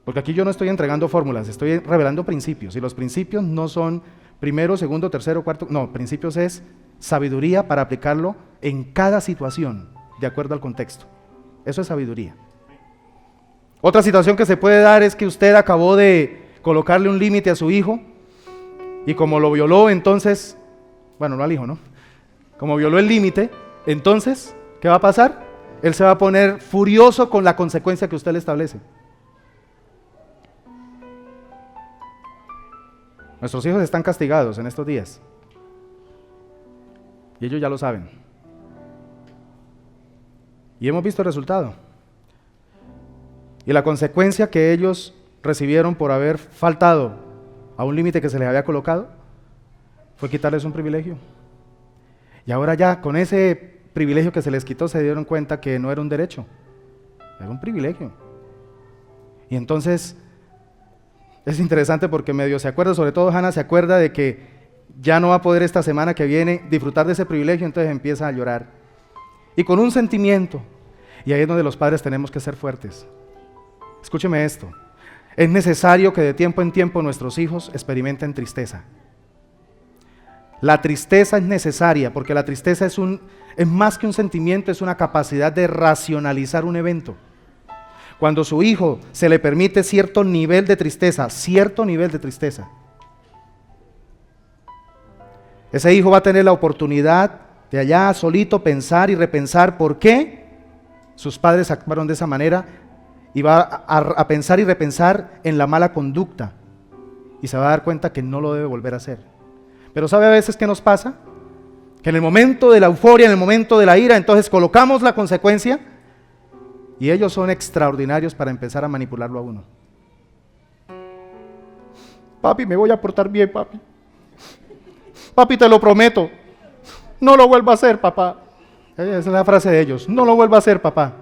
Porque aquí yo no estoy entregando fórmulas, estoy revelando principios. Y los principios no son primero, segundo, tercero, cuarto. No, principios es sabiduría para aplicarlo en cada situación, de acuerdo al contexto. Eso es sabiduría. Otra situación que se puede dar es que usted acabó de colocarle un límite a su hijo y como lo violó, entonces, bueno, no al hijo, ¿no? Como violó el límite, entonces, ¿qué va a pasar? Él se va a poner furioso con la consecuencia que usted le establece. Nuestros hijos están castigados en estos días. Y ellos ya lo saben. Y hemos visto el resultado. Y la consecuencia que ellos recibieron por haber faltado a un límite que se les había colocado fue quitarles un privilegio. Y ahora ya con ese privilegio que se les quitó se dieron cuenta que no era un derecho, era un privilegio. Y entonces es interesante porque medio se acuerda, sobre todo Hannah se acuerda de que ya no va a poder esta semana que viene disfrutar de ese privilegio, entonces empieza a llorar. Y con un sentimiento, y ahí es donde los padres tenemos que ser fuertes. Escúcheme esto, es necesario que de tiempo en tiempo nuestros hijos experimenten tristeza. La tristeza es necesaria porque la tristeza es más que un sentimiento, es una capacidad de racionalizar un evento. Cuando su hijo se le permite cierto nivel de tristeza, ese hijo va a tener la oportunidad de allá solito pensar y repensar por qué sus padres actuaron de esa manera y va a pensar y repensar en la mala conducta y se va a dar cuenta que no lo debe volver a hacer. Pero ¿sabe a veces qué nos pasa? Que en el momento de la euforia, en el momento de la ira, entonces colocamos la consecuencia y ellos son extraordinarios para empezar a manipularlo a uno. Papi, me voy a portar bien, papi. Papi, te lo prometo. No lo vuelva a hacer, papá. Esa es la frase de ellos. No lo vuelva a hacer, papá.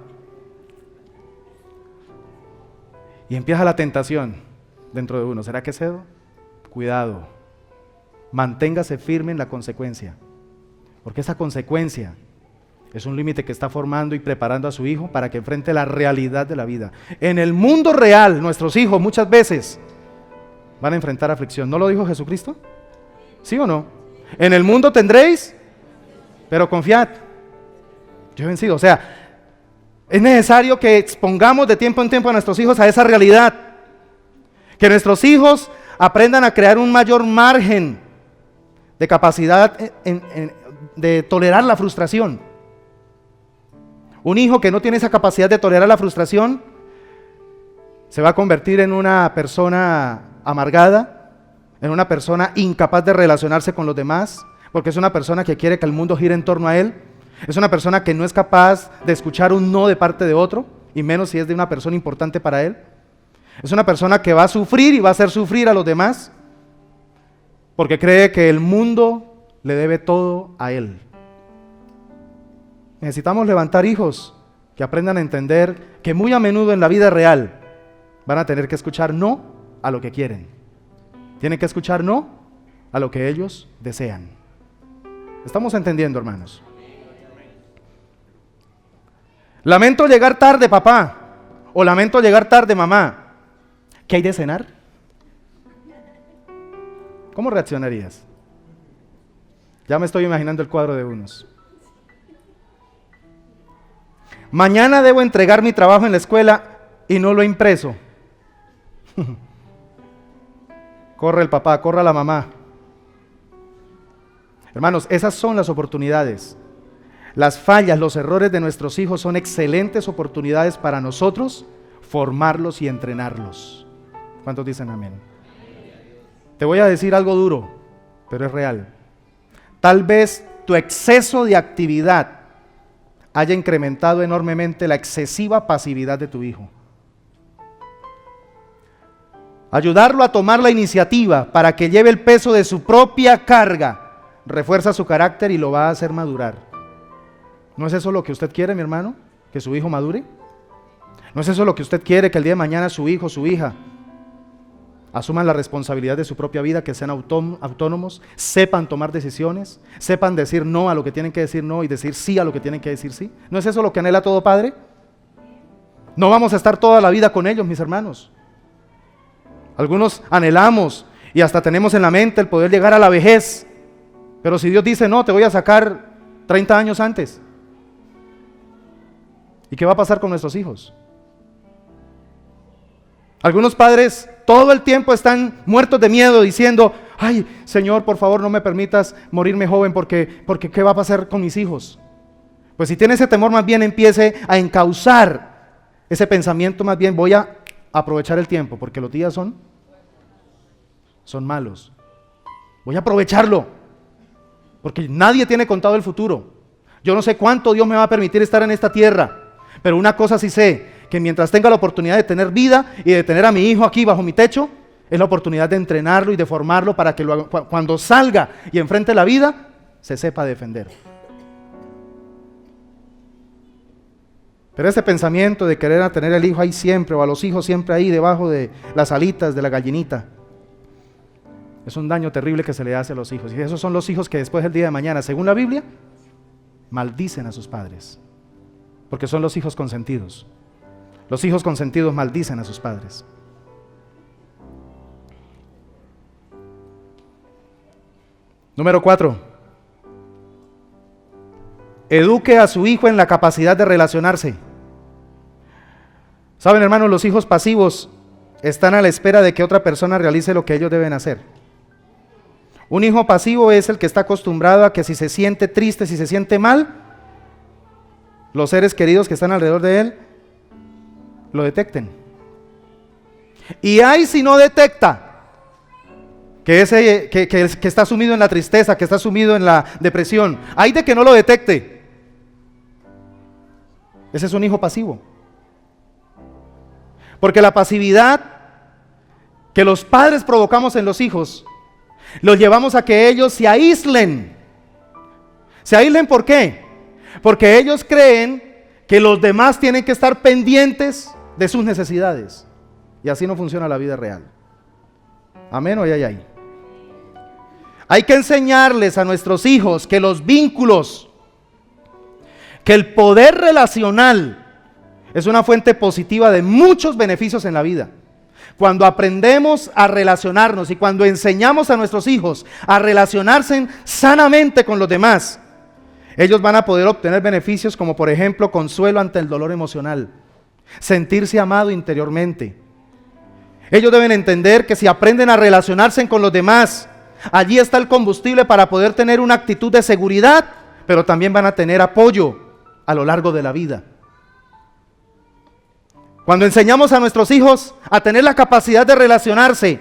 Y empieza la tentación dentro de uno. ¿Será que cedo? Cuidado. Manténgase firme en la consecuencia. Porque esa consecuencia es un límite que está formando y preparando a su hijo para que enfrente la realidad de la vida. En el mundo real, nuestros hijos muchas veces van a enfrentar aflicción. ¿No lo dijo Jesucristo? ¿Sí o no? En el mundo tendréis, pero confiad, yo he vencido. O sea, es necesario que expongamos de tiempo en tiempo a nuestros hijos a esa realidad. Que nuestros hijos aprendan a crear un mayor margen de capacidad de tolerar la frustración. Un hijo que no tiene esa capacidad de tolerar la frustración se va a convertir en una persona amargada, en una persona incapaz de relacionarse con los demás, porque es una persona que quiere que el mundo gire en torno a él. Es una persona que no es capaz de escuchar un no de parte de otro, y menos si es de una persona importante para él. Es una persona que va a sufrir y va a hacer sufrir a los demás, porque cree que el mundo le debe todo a él. Necesitamos levantar hijos que aprendan a entender que muy a menudo en la vida real van a tener que escuchar no a lo que quieren. Tienen que escuchar no a lo que ellos desean. ¿Estamos entendiendo, hermanos? Lamento llegar tarde, papá, o lamento llegar tarde, mamá. ¿Qué hay de cenar? ¿Cómo reaccionarías? Ya me estoy imaginando el cuadro de unos. Mañana debo entregar mi trabajo en la escuela y no lo he impreso. Corre el papá, corre la mamá. Hermanos, esas son las oportunidades. Las fallas, los errores de nuestros hijos son excelentes oportunidades para nosotros formarlos y entrenarlos. ¿Cuántos dicen amén? Te voy a decir algo duro, pero es real. Tal vez tu exceso de actividad haya incrementado enormemente la excesiva pasividad de tu hijo. Ayudarlo a tomar la iniciativa para que lleve el peso de su propia carga refuerza su carácter y lo va a hacer madurar. ¿No es eso lo que usted quiere, mi hermano? ¿Que su hijo madure? ¿No es eso lo que usted quiere, que el día de mañana su hijo, su hija asuman la responsabilidad de su propia vida, que sean autónomos, sepan tomar decisiones, sepan decir no a lo que tienen que decir no y decir sí a lo que tienen que decir sí? ¿No es eso lo que anhela todo padre? No vamos a estar toda la vida con ellos, mis hermanos. Algunos anhelamos y hasta tenemos en la mente el poder llegar a la vejez, pero si Dios dice no, te voy a sacar 30 años antes. ¿Y qué va a pasar con nuestros hijos? Algunos padres todo el tiempo están muertos de miedo diciendo, ay, Señor, por favor no me permitas morirme joven porque ¿qué va a pasar con mis hijos? Pues si tiene ese temor, más bien empiece a encauzar ese pensamiento, más bien voy a aprovechar el tiempo porque los días son malos. Voy a aprovecharlo porque nadie tiene contado el futuro. Yo no sé cuánto Dios me va a permitir estar en esta tierra, pero una cosa sí sé, que mientras tenga la oportunidad de tener vida y de tener a mi hijo aquí bajo mi techo, Es la oportunidad de entrenarlo y de formarlo para que cuando salga y enfrente la vida, se sepa defender. Pero ese pensamiento de querer a tener el hijo ahí siempre, o a los hijos siempre ahí debajo de las alitas de la gallinita, es un daño terrible que se le hace a los hijos. Y esos son los hijos que después del día de mañana, según la Biblia, maldicen a sus padres. Porque son los hijos consentidos. Los hijos consentidos maldicen a sus padres. Número 4. Eduque a su hijo en la capacidad de relacionarse. Saben, hermanos, los hijos pasivos están a la espera de que otra persona realice lo que ellos deben hacer. Un hijo pasivo es el que está acostumbrado a que si se siente triste, si se siente mal, los seres queridos que están alrededor de él lo detecten. Y ay si no detecta que está sumido en la tristeza, que está sumido en la depresión, ay de que no lo detecte. Ese es un hijo pasivo. Porque la pasividad que los padres provocamos en los hijos, los llevamos a que ellos se aíslen. ¿Se aíslen por qué? Porque ellos creen que los demás tienen que estar pendientes de sus necesidades. Y así no funciona la vida real. Amén o ay. Hay que enseñarles a nuestros hijos que los vínculos, que el poder relacional es una fuente positiva de muchos beneficios en la vida. Cuando aprendemos a relacionarnos y cuando enseñamos a nuestros hijos a relacionarse sanamente con los demás, ellos van a poder obtener beneficios como por ejemplo consuelo ante el dolor emocional, sentirse amado interiormente. Ellos deben entender que si aprenden a relacionarse con los demás, allí está el combustible para poder tener una actitud de seguridad, pero también van a tener apoyo a lo largo de la vida. Cuando enseñamos a nuestros hijos a tener la capacidad de relacionarse,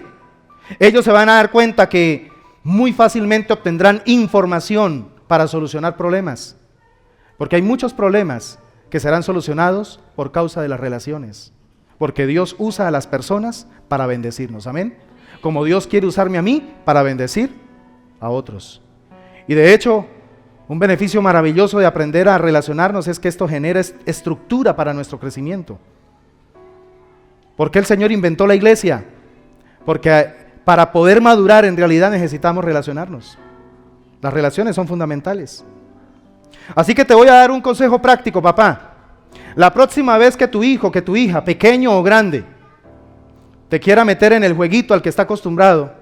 ellos se van a dar cuenta que muy fácilmente obtendrán información para solucionar problemas. Porque hay muchos problemas que serán solucionados por causa de las relaciones. Porque Dios usa a las personas para bendecirnos, amén. Como Dios quiere usarme a mí para bendecir a otros. Y de hecho, un beneficio maravilloso de aprender a relacionarnos es que esto genera estructura para nuestro crecimiento. ¿Por qué el Señor inventó la iglesia? Porque para poder madurar en realidad necesitamos relacionarnos. Las relaciones son fundamentales. Así que te voy a dar un consejo práctico, papá. La próxima vez que tu hijo, que tu hija, pequeño o grande, te quiera meter en el jueguito al que está acostumbrado.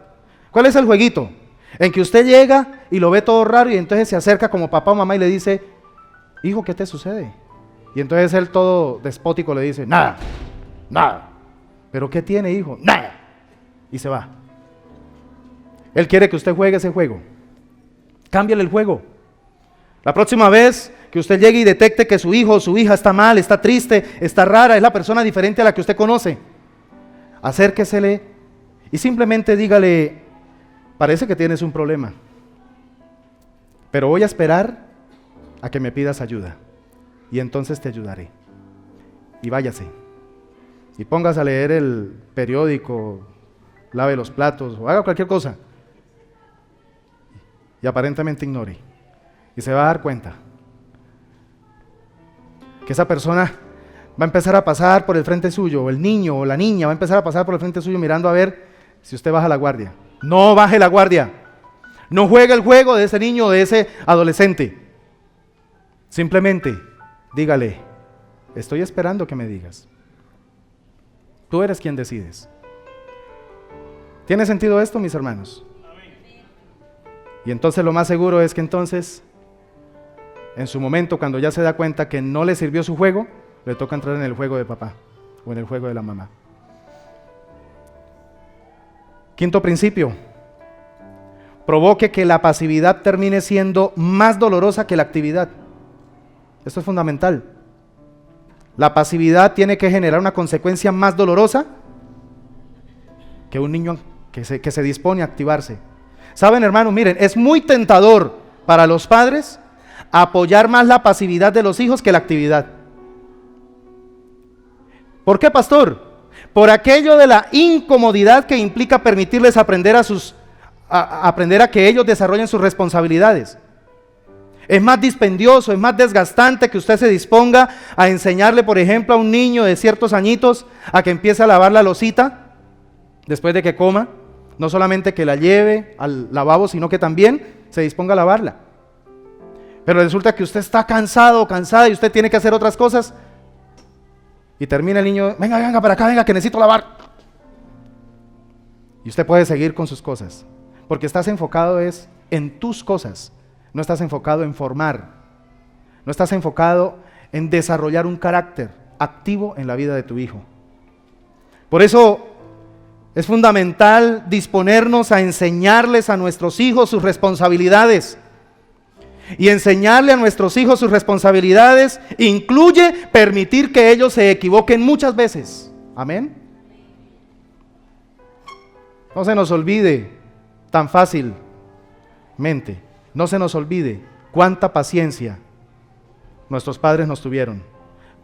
¿Cuál es el jueguito? En que usted llega y lo ve todo raro y entonces se acerca como papá o mamá y le dice, hijo, ¿qué te sucede? Y entonces él todo despótico le dice, nada. ¿Pero qué tiene, hijo? Nada. Y se va. Él quiere que usted juegue ese juego. Cámbiale el juego. La próxima vez que usted llegue y detecte que su hijo o su hija está mal, está triste, está rara, es la persona diferente a la que usted conoce, acérquesele y simplemente dígale, parece que tienes un problema, pero voy a esperar a que me pidas ayuda y entonces te ayudaré. Y váyase. Y póngase a leer el periódico, lave los platos o haga cualquier cosa. Y aparentemente ignore. Y se va a dar cuenta que esa persona va a empezar a pasar por el frente suyo, o el niño o la niña va a empezar a pasar por el frente suyo mirando a ver si usted baja la guardia. No baje la guardia. No juegue el juego de ese niño o de ese adolescente. Simplemente dígale, estoy esperando que me digas. Tú eres quien decides. ¿Tiene sentido esto, mis hermanos? Y entonces lo más seguro es que entonces, en su momento, cuando ya se da cuenta que no le sirvió su juego, le toca entrar en el juego de papá o en el juego de la mamá. Quinto principio, provoque que la pasividad termine siendo más dolorosa que la actividad. Esto es fundamental. La pasividad tiene que generar una consecuencia más dolorosa que un niño que se dispone a activarse. Saben, hermanos, miren, es muy tentador para los padres apoyar más la pasividad de los hijos que la actividad. ¿Por qué, pastor? por aquello de la incomodidad que implica permitirles aprender aprender a que ellos desarrollen sus responsabilidades. Es más dispendioso, es más desgastante que usted se disponga a enseñarle, por ejemplo, a un niño de ciertos añitos a que empiece a lavar la losita después de que coma. No solamente que la lleve al lavabo, sino que también se disponga a lavarla. Pero resulta que usted está cansado o cansada y usted tiene que hacer otras cosas. Y termina el niño, venga para acá, venga que necesito lavar. Y usted puede seguir con sus cosas. Porque estás enfocado en tus cosas. No estás enfocado en formar. No estás enfocado en desarrollar un carácter activo en la vida de tu hijo. Por eso es fundamental disponernos a enseñarles a nuestros hijos sus responsabilidades. Y enseñarle a nuestros hijos sus responsabilidades incluye permitir que ellos se equivoquen muchas veces. Amén. No se nos olvide tan fácilmente, no se nos olvide cuánta paciencia nuestros padres nos tuvieron,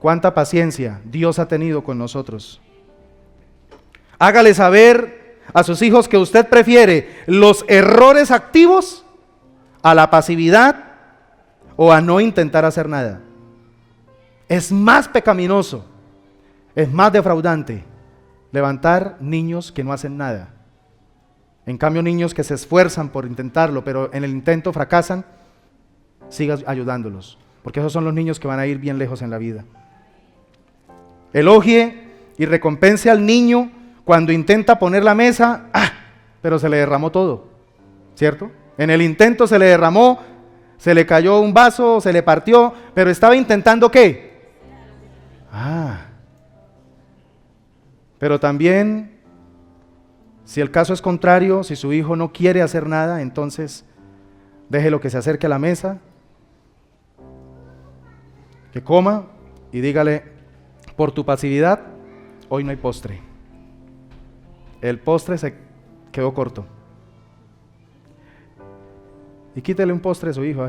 cuánta paciencia Dios ha tenido con nosotros. Hágale saber a sus hijos que usted prefiere los errores activos a la pasividad o a no intentar hacer nada. Es más pecaminoso, es más defraudante levantar niños que no hacen nada. En cambio, niños que se esfuerzan por intentarlo, pero en el intento fracasan, sigas ayudándolos, porque esos son los niños que van a ir bien lejos en la vida. Elogie y recompense al niño cuando intenta poner la mesa, pero se le derramó todo, ¿cierto? En el intento se le derramó, se le cayó un vaso, se le partió, pero estaba intentando ¿qué? Pero también, si el caso es contrario, si su hijo no quiere hacer nada, entonces déjelo que se acerque a la mesa, que coma y dígale, por tu pasividad, hoy no hay postre. El postre se quedó corto. Y quítele un postre a su hijo.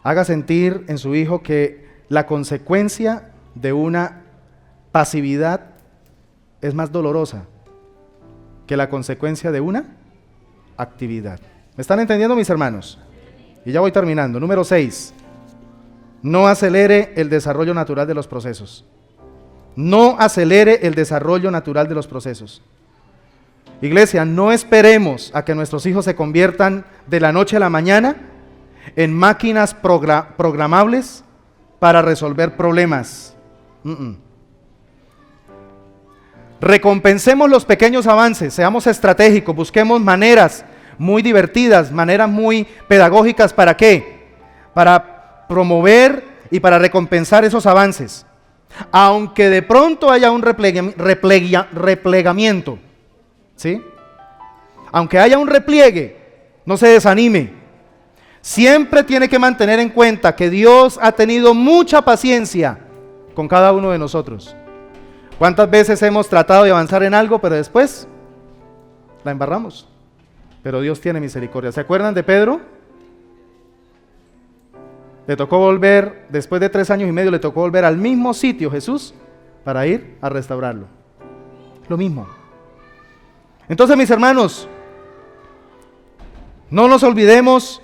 Haga sentir en su hijo que la consecuencia de una pasividad es más dolorosa que la consecuencia de una actividad. ¿Me están entendiendo, mis hermanos? Y ya voy terminando. Número 6. No acelere el desarrollo natural de los procesos. No acelere el desarrollo natural de los procesos. Iglesia, no esperemos a que nuestros hijos se conviertan de la noche a la mañana en máquinas programables para resolver problemas. Recompensemos los pequeños avances, seamos estratégicos, busquemos maneras muy divertidas, maneras muy pedagógicas. ¿Para qué? Para promover y para recompensar esos avances. Aunque de pronto haya un replegamiento, ¿sí? Aunque haya un repliegue, no se desanime. Siempre tiene que mantener en cuenta que Dios ha tenido mucha paciencia con cada uno de nosotros. ¿Cuántas veces hemos tratado de avanzar en algo, pero después la embarramos? Pero Dios tiene misericordia. ¿Se acuerdan de Pedro? Le tocó volver, después de 3 años y medio, le tocó volver al mismo sitio Jesús para ir a restaurarlo. Lo mismo. Entonces, mis hermanos, no nos olvidemos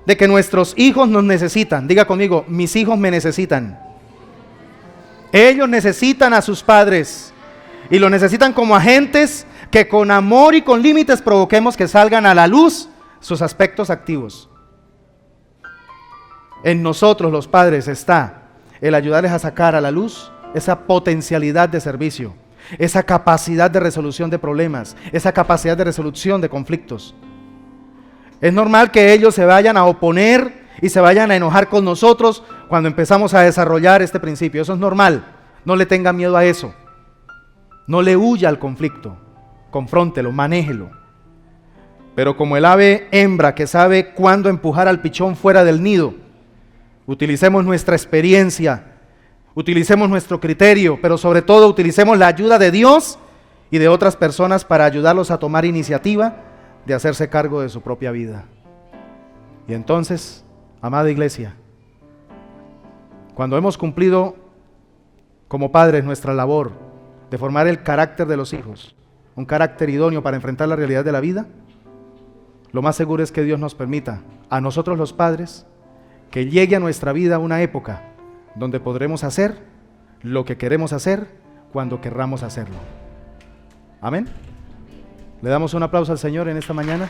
de que nuestros hijos nos necesitan. Diga conmigo, mis hijos me necesitan. Ellos necesitan a sus padres y lo necesitan como agentes que con amor y con límites provoquemos que salgan a la luz sus aspectos activos. En nosotros los padres está el ayudarles a sacar a la luz esa potencialidad de servicio, esa capacidad de resolución de problemas, esa capacidad de resolución de conflictos. Es normal que ellos se vayan a oponer y se vayan a enojar con nosotros cuando empezamos a desarrollar este principio. Eso es normal. No le tenga miedo a eso. No le huya al conflicto. Confróntelo, manéjelo. Pero como el ave hembra que sabe cuándo empujar al pichón fuera del nido, utilicemos nuestra experiencia, utilicemos nuestro criterio, pero sobre todo utilicemos la ayuda de Dios y de otras personas para ayudarlos a tomar iniciativa de hacerse cargo de su propia vida. Y entonces, amada iglesia, cuando hemos cumplido como padres nuestra labor de formar el carácter de los hijos, un carácter idóneo para enfrentar la realidad de la vida, lo más seguro es que Dios nos permita, a nosotros los padres, que llegue a nuestra vida una época donde podremos hacer lo que queremos hacer cuando querramos hacerlo. Amén. Le damos un aplauso al Señor en esta mañana.